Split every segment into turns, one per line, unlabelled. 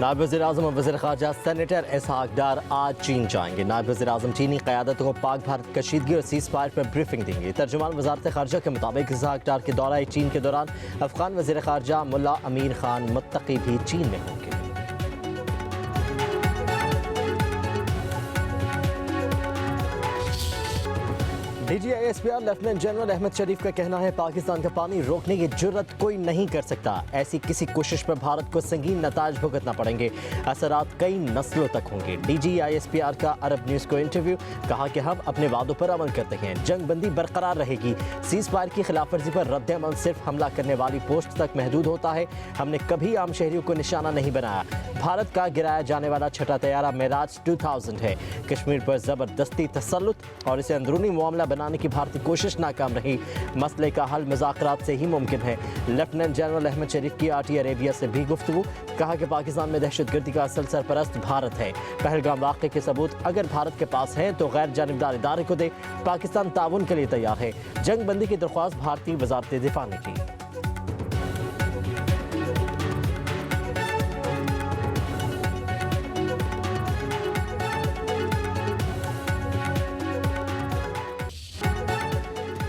नायब वज़ीर-ए-आज़म और वज़ीर ख़ारजा सेनेटर इसहाक डार आज चीन जाएंगे। नायब वज़ीर-ए-आज़म चीनी क़यादत को पाक भारत कशीदगी और सीज़ फायर पर ब्रीफिंग देंगे। तर्जुमान वज़ारत ख़ारजा के मुताबिक इसहाक डार के दौरा चीन के दौरान अफ़गान वज़ीर ख़ारजा मुल्ला अमीर खान मुत्तकी भी चीन में होंगे। DGISPR लेफ्टिनेंट जनरल अहमद शरीफ का कहना है पाकिस्तान का पानी रोकने की जुर्रत कोई नहीं कर सकता। ऐसी किसी कोशिश पर भारत को संगीन नताज भुगतना पड़ेंगे। असरात कई नस्लों तक होंगे। DGISPR का अरब न्यूज़ को इंटरव्यू, कहा कि हम अपने वादों पर अमल करते हैं। जंग बंदी बरकरार रहेगी। सीज़ फायर की खिलाफ वर्जी पर रद्द अमल सिर्फ हमला करने वाली पोस्ट तक महदूद होता है। हमने कभी आम शहरियों को निशाना नहीं बनाया। भारत का गिराया जाने वाला छठा तैयारा मेराज 2000 है। कश्मीर पर जबरदस्ती तसल्लुत और इसे अंदरूनी मामला बनाने की भारतीय कोशिश नाकाम रही। मसले का हल मुज़ाकरात से ही मुमकिन है। लेफ्टिनेंट जनरल अहमद शरीफ की RT अरेबिया से भी गुफ्तगू, कहा कि पाकिस्तान में दहशतगर्दी का असल सरपरस्त भारत है। पहलगाम वाक़े के सबूत अगर भारत के पास हैं तो गैर जानिबदार इदारे को दे। पाकिस्तान ताउन के लिए तैयार है। जंग बंदी की दरख्वास्त भारतीय वज़ारत दिफा ने की।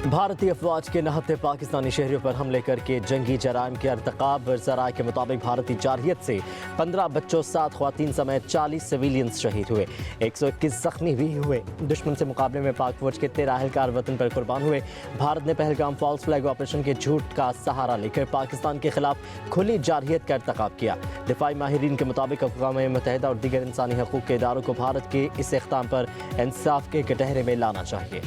भारतीय अफवाज के नहत्ते पाकिस्तानी शहरियों पर हमले करके जंगी जराइम के अर्तकाब। ज़राए के मुताबिक भारतीय जारहियत से 15 बच्चों 7 ख़वातीन समेत 40 सिविलियंस शहीद हुए, 121 ज़ख्मी भी हुए। दुश्मन से मुकाबले में पाक फौज के 13 अहलकार वतन पर कुर्बान हुए। भारत ने पहलगाम फॉल्स फ्लैग ऑपरेशन के झूठ का सहारा लेकर पाकिस्तान के खिलाफ खुली जारहियत का अर्तकाब किया। दिफाई माहिरीन के मुताबिक अक़वाम मुत्तहिदा और दीगर इंसानी हकूक़ के इदारों को भारत के इस इक़दाम पर इंसाफ के कटहरे में लाना चाहिए।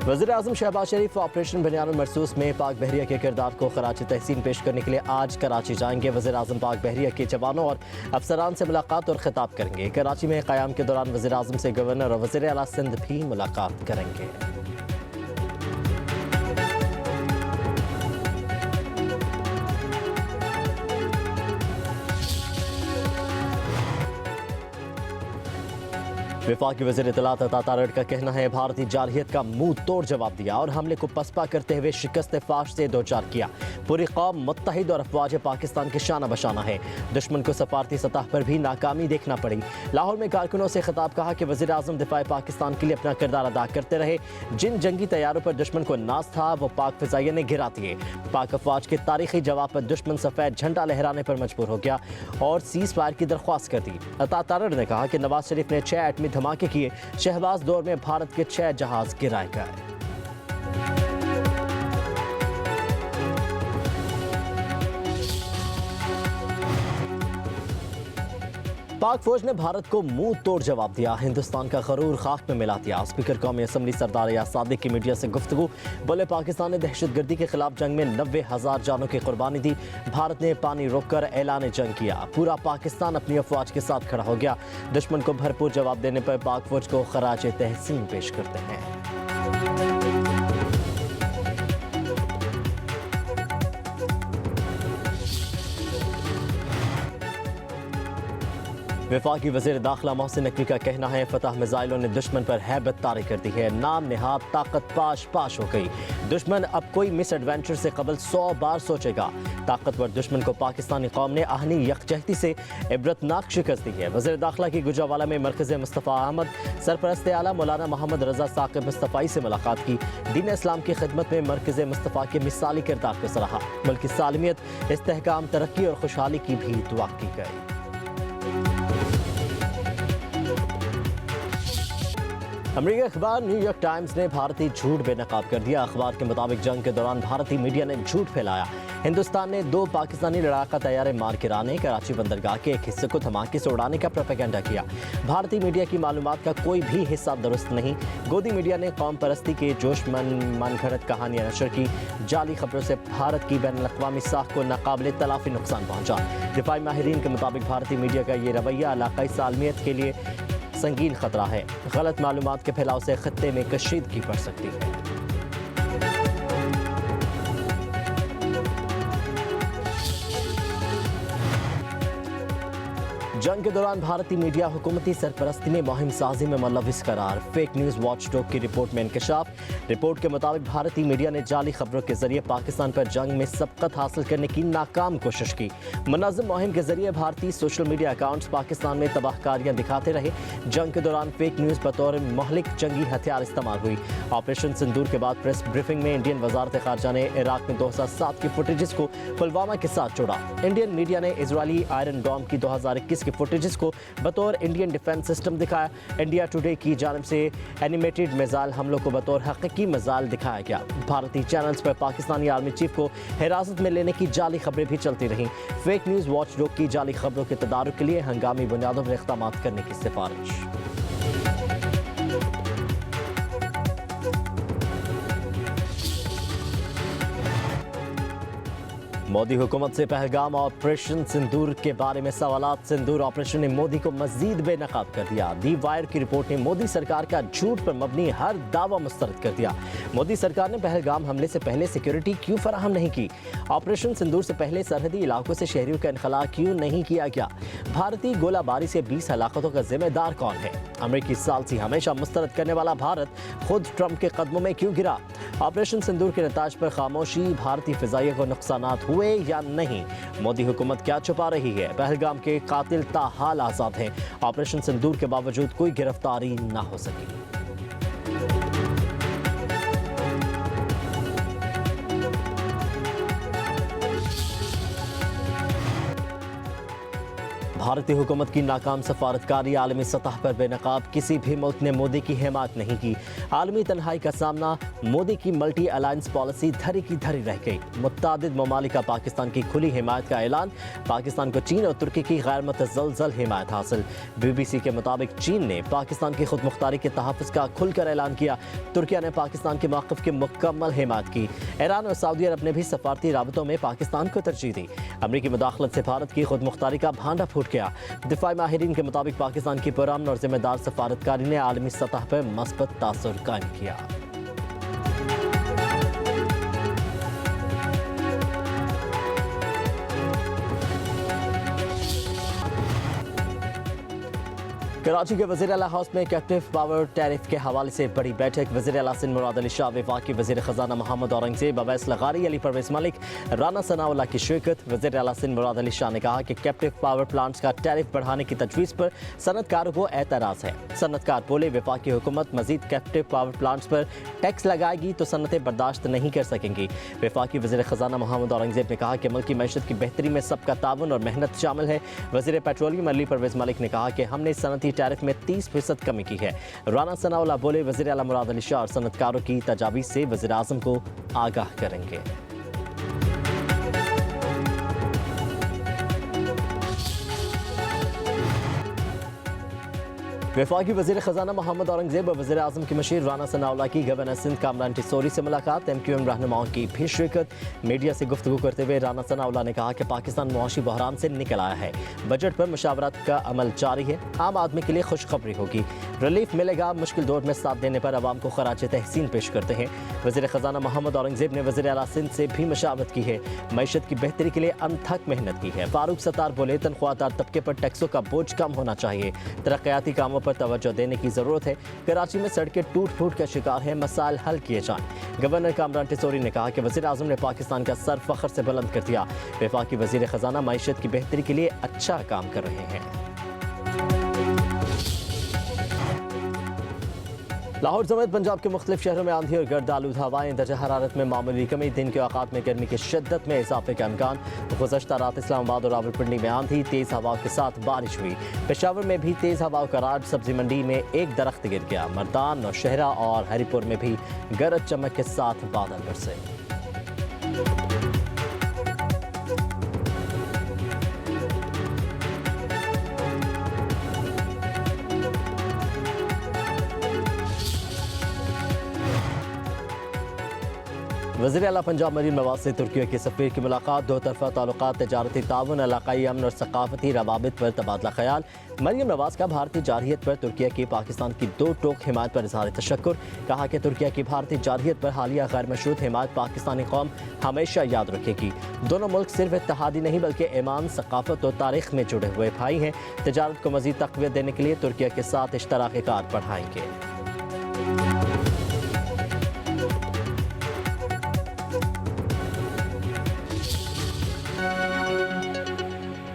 वज़ीर-ए-आज़म शहबाज शरीफ ऑपरेशन बनियानुल मरसूस में पाक बहरिया के किरदार को खराज तहसीन पेश करने के लिए आज कराची जाएंगे। वज़ीर-ए-आज़म पाक बहरिया के जवानों और अफसरान से मुलाकात और खिताब करेंगे। कराची में क़याम के दौरान वज़ीर-ए-आज़म से गवर्नर और वज़ीर आला सिंध भी मुलाकात करेंगे। वफाकी वज़ीर इत्तलात अता तारड़ का कहना है भारतीय जारहियत का मुंह तोड़ जवाब दिया और हमले को पसपा करते हुए शिकस्त फाश से दो चार किया। पूरी कौम मुत्तहिद और अफवाज पाकिस्तान के शाना बशाना है। दुश्मन को सफारती सतह पर भी नाकामी देखना पड़ी। लाहौर में कारकुनों से खिताब, कहा कि वज़ीर आज़म दिफाए पाकिस्तान के लिए अपना किरदार अदा करते रहे। जिन जंगी तैयारों पर दुश्मन को नाज था वो पाक फ़िज़ाइया ने गिरा दिए। पाक अफवाज के तारीखी जवाब पर दुश्मन सफ़ेद झंडा लहराने पर मजबूर हो गया और सीज़ फायर की दरख्वास्त कर दी। अता तारड़ ने कहा कि नवाज शरीफ ने 6 एटमी धमाके किए। शहबाज दौर में भारत के 6 जहाज गिराए गए। पाक फौज ने भारत को मुंह तोड़ जवाब दिया। हिंदुस्तान का गरूर खाक में मिला दिया। स्पीकर कौमी असम्बली सरदार याद सादिक की मीडिया से गुफ्तगू, बोले पाकिस्तान ने दहशतगर्दी के खिलाफ जंग में 90,000 जानों की कुर्बानी दी। भारत ने पानी रोककर ऐलान जंग किया। पूरा पाकिस्तान अपनी अफवाज के साथ खड़ा हो गया। दुश्मन को भरपूर जवाब देने पर पाक फौज को खराज तहसीन पेश करते हैं। वफाकी वज़ीर दाखिला मोहसिन नकवी का कहना है फतह मिसाइलों ने दुश्मन पर हैबत तारी कर दी है। नाम नेहाद ताकत पाश पाश हो गई। दुश्मन अब कोई मिस एडवेंचर से कबल 100 बार सोचेगा। ताकतवर दुश्मन को पाकिस्तानी कौम ने आहनी यकजहती से इबरतनाक शिकस्त दी है। वज़ीर दाखिला की गुजरावाला में मरकज़ मुस्तफ़ा अहमद सरपरस्त आला मौलाना मोहम्मद रज़ा साकिब मुस्तफ़ाई से मुलाकात की। दीन इस्लाम की खिदमत में मरकज़ मुस्तफ़ा के मिसाली किरदार को सराहा। बल्कि सालमियत, इस्तेहकाम, तरक्की और खुशहाली की भी दुआ की गई। अमेरिकी अखबार न्यूयॉर्क टाइम्स ने भारतीय झूठ बेनकाब कर दिया। अखबार के मुताबिक जंग के दौरान भारतीय मीडिया ने झूठ फैलाया। हिंदुस्तान ने 2 पाकिस्तानी लड़ाका तैयारे मार गिराने, कराची बंदरगाह के एक हिस्से को धमाके से उड़ाने का प्रोपेगेंडा किया। भारतीय मीडिया की मालूमात का कोई भी हिस्सा दुरुस्त नहीं। गोदी मीडिया ने कौम परस्ती के जोश मनगढ़ंत कहानियां नशर की। जाली खबरों से भारत की बैनुल अक़वामी साख को नाकाबिले तलाफी नुकसान पहुंचा। दिफाई माहिरीन के मुताबिक भारतीय मीडिया का ये रवैया इलाकाई सालमियत के लिए संगीन खतरा है। गलत मालूमात के फैलाव से खत्ते में कशीदगी बढ़ सकती है। जंग के दौरान भारतीय मीडिया हुकूमती सरपरस्ती में मुहिम साजी में मुलविस करार। फेक न्यूज़ वॉचडॉग की रिपोर्ट में इंकशाफ। रिपोर्ट के मुताबिक भारतीय मीडिया ने जाली खबरों के जरिए पाकिस्तान पर जंग में सबकत हासिल करने की नाकाम कोशिश की। मुनज़्ज़म मुहिम के जरिए भारतीय सोशल मीडिया अकाउंट्स पाकिस्तान में तबाहकारियां दिखाते रहे। जंग के दौरान फेक न्यूज़ बतौर महलिक जंगी हथियार इस्तेमाल हुई। ऑपरेशन सिंदूर के बाद प्रेस ब्रीफिंग में इंडियन वजारत खारजा ने इराक में 2007 की फुटेजेस को पुलवामा के साथ जोड़ा। इंडियन मीडिया ने इजरायली आयरन डॉम की 2021 की फुटेजेस को बतौर इंडियन डिफेंस सिस्टम दिखाया। इंडिया टुडे की जानिब से एनिमेटेड मिसाइल हमलों को बतौर हकीकी मिसाइल दिखाया गया। भारतीय चैनल्स पर पाकिस्तानी आर्मी चीफ को हिरासत में लेने की जाली खबरें भी चलती रहीं। फेक न्यूज़ वॉचडॉग की जाली खबरों के तदारुक के लिए हंगामी बुनियादों पर इक़दाम करने की सिफारिश। मोदी हुकूमत से पहलगाम ऑपरेशन सिंदूर के बारे में सवालात। सिंदूर ऑपरेशन ने मोदी को मजीद बेनकाब कर दिया। दी वायर की रिपोर्ट ने मोदी सरकार का झूठ पर मबनी हर दावा मुस्तरद कर दिया। मोदी सरकार ने पहलगाम हमले से पहले सिक्योरिटी क्यों फराहम नहीं की? ऑपरेशन सिंदूर से पहले सरहदी इलाकों से शहरियों का इनखला क्यों नहीं किया गया? भारतीय गोलाबारी से 20 हलाकतों का जिम्मेदार कौन है? अमेरिकी सालसी हमेशा मुस्तरद करने वाला भारत खुद ट्रंप के कदमों में क्यों गिरा? ऑपरेशन सिंदूर के नताज पर खामोशी। भारतीय फिजाइया को नुकसानात हुए या नहीं? मोदी हुकूमत क्या छुपा रही है? पहलगाम के कातिल ताहाल आजाद हैं। ऑपरेशन सिंदूर के बावजूद कोई गिरफ्तारी ना हो सकी। भारतीय हुकूमत की नाकाम सफारतकारी आलमी सतह पर बेनकाब। किसी भी मुल्क ने मोदी की हिमायत नहीं की। आलमी तन्हाई का सामना। मोदी की मल्टी अलायंस पॉलिसी धरी की धरी रह गई। मुत्तादिद ममालिक का पाकिस्तान की खुली हिमायत का ऐलान। पाकिस्तान को चीन और तुर्की की गैर मुतज़लज़ल हिमायत हासिल। BBC के मुताबिक चीन ने पाकिस्तान की खुद मुख्तारी के तहफ़्फ़ुज़ का खुलकर ऐलान किया। तुर्किया ने पाकिस्तान के मौक़िफ़ की मुकम्मल हिमायत की। ईरान और सऊदी अरब ने भी सफारती राबतों में पाकिस्तान को तरजीह दी। अमरीकी मुदाखलत से भारत की खुद मुख्तारी का भांडा फूट गया। दिफाई माहिरीन के मुताबिक पाकिस्तान की पुरअमन और जिम्मेदार सफारतकारी ने आलमी सतह पर मस्बत तासुर कायम किया। कराची के वज़ीर आला हाउस में कैप्टिव पावर टैरिफ के हवाले से बड़ी बैठक। वज़ीर आला सिंध मुराद अली शाह, वफाकी वज़ीर ख़ज़ाना मोहम्मद औरंगज़ेब, अवैस लगारी, अली परवेज़ मलिक, राना सनाउल्लाह की शिरकत। वज़ीर आला सिंध मुराद अली शाह ने कहा कि कैप्टिव पावर प्लांट्स का टैरिफ बढ़ाने की तजवीज़ पर सनतकारों को एतराज़ है। सनतकार बोले, वफाकी हुकूमत मज़ीद कैप्टिव पावर प्लांट्स पर टैक्स लगाएगी तो सनतें बर्दाश्त नहीं कर सकेंगी। वफाकी वज़ीर ख़ज़ाना मोहम्मद औरंगज़ेब ने कहा कि मुल्क की मईशत की बेहतरी में सबका ताउन और मेहनत शामिल है। वज़ीर पेट्रोलियम अली परवेज़ मलिक ने कहा कि हमने सनती टैरिफ में 30% कमी की है। राना सनाउल्लाह बोले, वज़ीर आला मुराद अली शाह और सनतकारों की तजावीज़ से वज़ीर आज़म को आगाह करेंगे। वफाकी वज़ीर ख़ज़ाना मोहम्मद औरंगज़ेब और वज़ीर आज़म की मशीर राना सनाउल्लाह की गवर्नर सिंध कामरान टिसोरी से मुलाकात। MQM रहनुमाओं की भी शिरकत। मीडिया से गुफ्तगू करते हुए राना सनाउल्लाह ने कहा कि पाकिस्तान मुआशी बहरान से निकल आया है। बजट पर मुशावरत का अमल जारी है। आम आदमी के लिए खुशखबरी होगी। रिलीफ मिलेगा। मुश्किल दौर में साथ देने पर अवाम को खराज तहसीन पेश करते हैं। वज़ीर ख़ज़ाना मोहम्मद औरंगज़ेब ने वज़ीर आला सिंध से भी मशावरत की है। मईशत की बेहतरी के लिए अनथक मेहनत की है। फारूक सत्तार बोले, तनख्वाहदार तबके पर टैक्सों का बोझ कम होना चाहिए। तरक्याती कामों पर तवज्जो देने की जरूरत है। कराची में सड़कें टूट फूट का शिकार है। मसाइल हल किए जाएं। गवर्नर कामरान टिसोरी ने कहा कि वज़ीर आज़म ने पाकिस्तान का सर फख्र से बुलंद कर दिया। वफाकी वज़ीर ख़ज़ाना मईशत की बेहतरी के लिए अच्छा काम कर रहे हैं। लाहौर समेत पंजाब के मुख्तलिफ शहरों में आंधी और गर्द आलूद हवाएं। दर्जा हरारत में मामूली कमी। दिन के औकात में गर्मी की शिद्दत में इजाफे का इम्कान। गुज़श्ता रात इस्लामाबाद और रावलपिंडी में आंधी तेज़ हवाओं के साथ बारिश हुई। पेशावर में भी तेज़ हवाओं का राज। सब्जी मंडी में एक दरख्त गिर गया। मर्दान, नौशहरा और हरीपुर में भी गरज चमक के साथ बादल बरसे। वज़ीर आला पंजाब मरीम नवाज से तुर्की के सफ़ीर की मुलाकात, दो तरफ़ा ताल्लुकात, तजारती ताउन, इलाकाई अमन और सकाफती रवाबित पर तबादला ख्याल। मरीम नवाज का भारतीय जारहियत पर तुर्की की पाकिस्तान की दो टोक हिमायत पर इज़हार तशक्कुर। कहा कि तुर्की की भारतीय जारहियत पर हालिया गैर मशरूत हिमायत पाकिस्तानी कौम हमेशा याद रखेगी। दोनों मुल्क सिर्फ इत्तेहादी नहीं बल्कि ईमान, सकाफत और तारीख में जुड़े हुए भाई हैं। तजारत को मज़ीद तक़वियत देने के लिए तुर्की के साथ इश्तराकी कार बढ़ाएंगे।